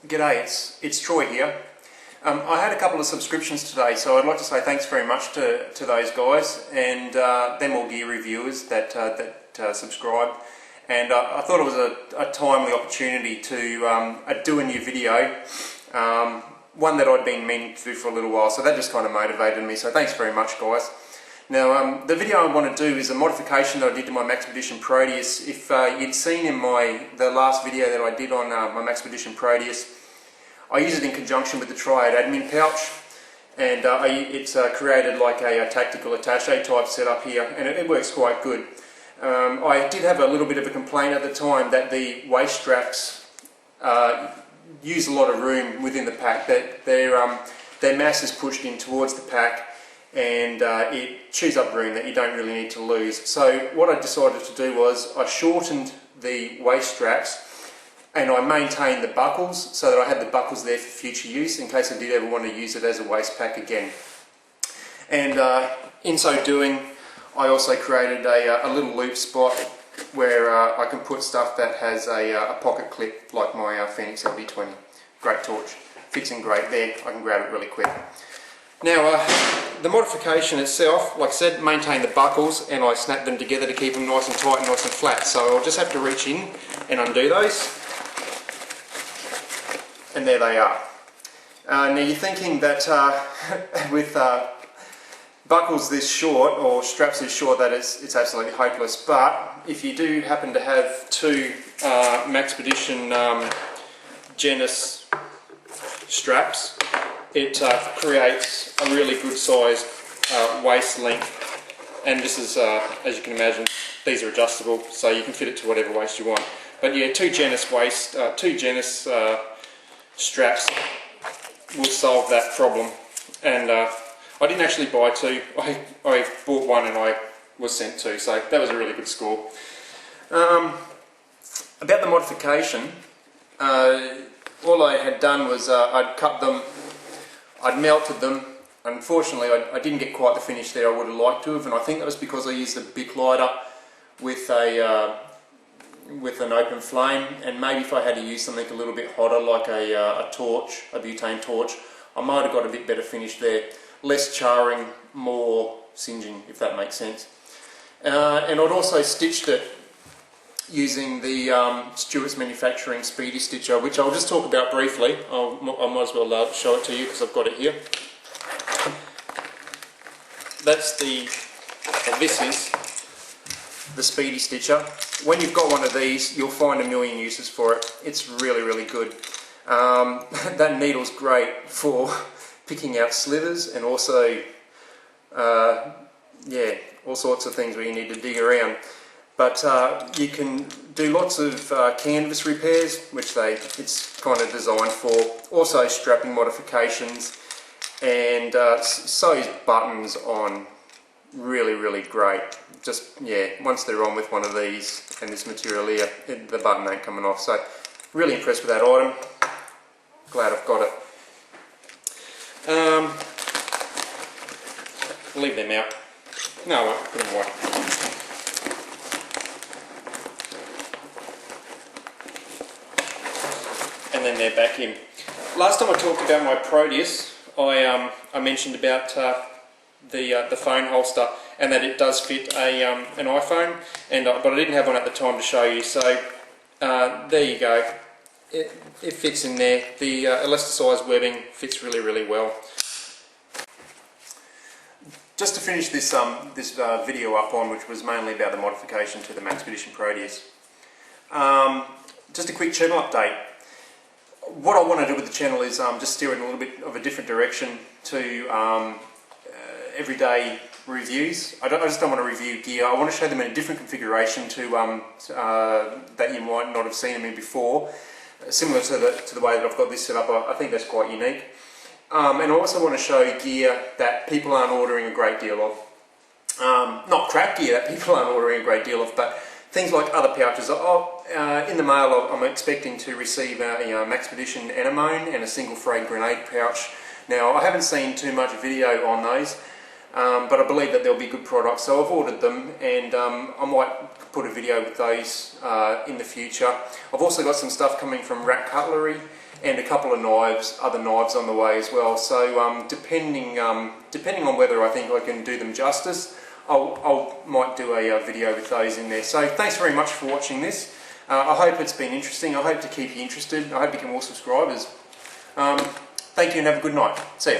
G'day, it's Troy here. I had a couple of subscriptions today, so I'd like to say thanks very much to those guys and them all gear reviewers that subscribe. And I thought it was a timely opportunity to do a new video, one that I'd been meaning to do for a little while, so that just kind of motivated me, so thanks very much guys. Now the video I want to do is a modification that I did to my Maxpedition Proteus. If you'd seen in the last video that I did on my Maxpedition Proteus, I use it in conjunction with the Triad admin pouch, and it's created like a tactical attaché type setup here, and it works quite good. I did have a little bit of a complaint at the time that the waist straps use a lot of room within the pack, that their mass is pushed in towards the pack, and it chews up room that you don't really need to lose. So what I decided to do was I shortened the waist straps and I maintained the buckles so that I had the buckles there for future use in case I did ever want to use it as a waist pack again. And in so doing, I also created a little loop spot where I can put stuff that has a pocket clip like my Phoenix LB20. Great torch, fits in great there, I can grab it really quick. Now the modification itself, like I said, maintain the buckles, and I snap them together to keep them nice and tight and nice and flat. So I'll just have to reach in and undo those, and there they are. Now you're thinking that with buckles this short or straps this short that it's absolutely hopeless, but if you do happen to have two Maxpedition Genus straps, it creates a really good sized waist length, and this is, as you can imagine, these are adjustable, so you can fit it to whatever waist you want. But yeah, two Genus straps will solve that problem. And I didn't actually buy two, I bought one and I was sent two, so that was a really good score. About the modification, all I had done was I'd cut them, I'd melted them. Unfortunately I didn't get quite the finish there I would have liked to have, and I think that was because I used a Bic lighter with an open flame, and maybe if I had to use something a little bit hotter like a torch, a butane torch, I might have got a bit better finish there. Less charring, more singeing, if that makes sense. And I'd also stitched it using the Stewart's Manufacturing Speedy Stitcher, which I'll just talk about briefly. I might as well show it to you because I've got it here. This is the Speedy Stitcher. When you've got one of these, you'll find a million uses for it. It's really, really good. That needle's great for picking out slithers, and also, yeah, all sorts of things where you need to dig around. But you can do lots of canvas repairs, which it's kind of designed for. Also strapping modifications, and sews buttons on really, really great. Just, yeah, once they're on with one of these and this material here, the button ain't coming off. So really impressed with that item. Glad I've got it. Leave them out. No, I won't. Put them away. And then they're back in. Last time I talked about my Proteus, I mentioned about the phone holster, and that it does fit an iPhone, but I didn't have one at the time to show you. So there you go. It fits in there. The elasticized webbing fits really, really well. Just to finish this video up on, which was mainly about the modification to the Maxpedition Proteus, just a quick channel update. What I want to do with the channel is just steer it in a little bit of a different direction to everyday reviews. I just don't want to review gear. I want to show them in a different configuration to that you might not have seen them in before. Similar to the way that I've got this set up, I think that's quite unique. And I also want to show gear that people aren't ordering a great deal of. Not crap gear that people aren't ordering a great deal of, but things like other pouches. In the mail I'm expecting to receive a Maxpedition anemone and a single frayed grenade pouch. Now I haven't seen too much video on those, but I believe that they'll be good products, so I've ordered them, and I might put a video with those in the future. I've also got some stuff coming from Rat Cutlery and a couple of other knives on the way as well. So depending on whether I think I can do them justice, I might do a video with those in there. So thanks very much for watching this. I hope it's been interesting. I hope to keep you interested. I hope you can all subscribe. Thank you and have a good night. See ya.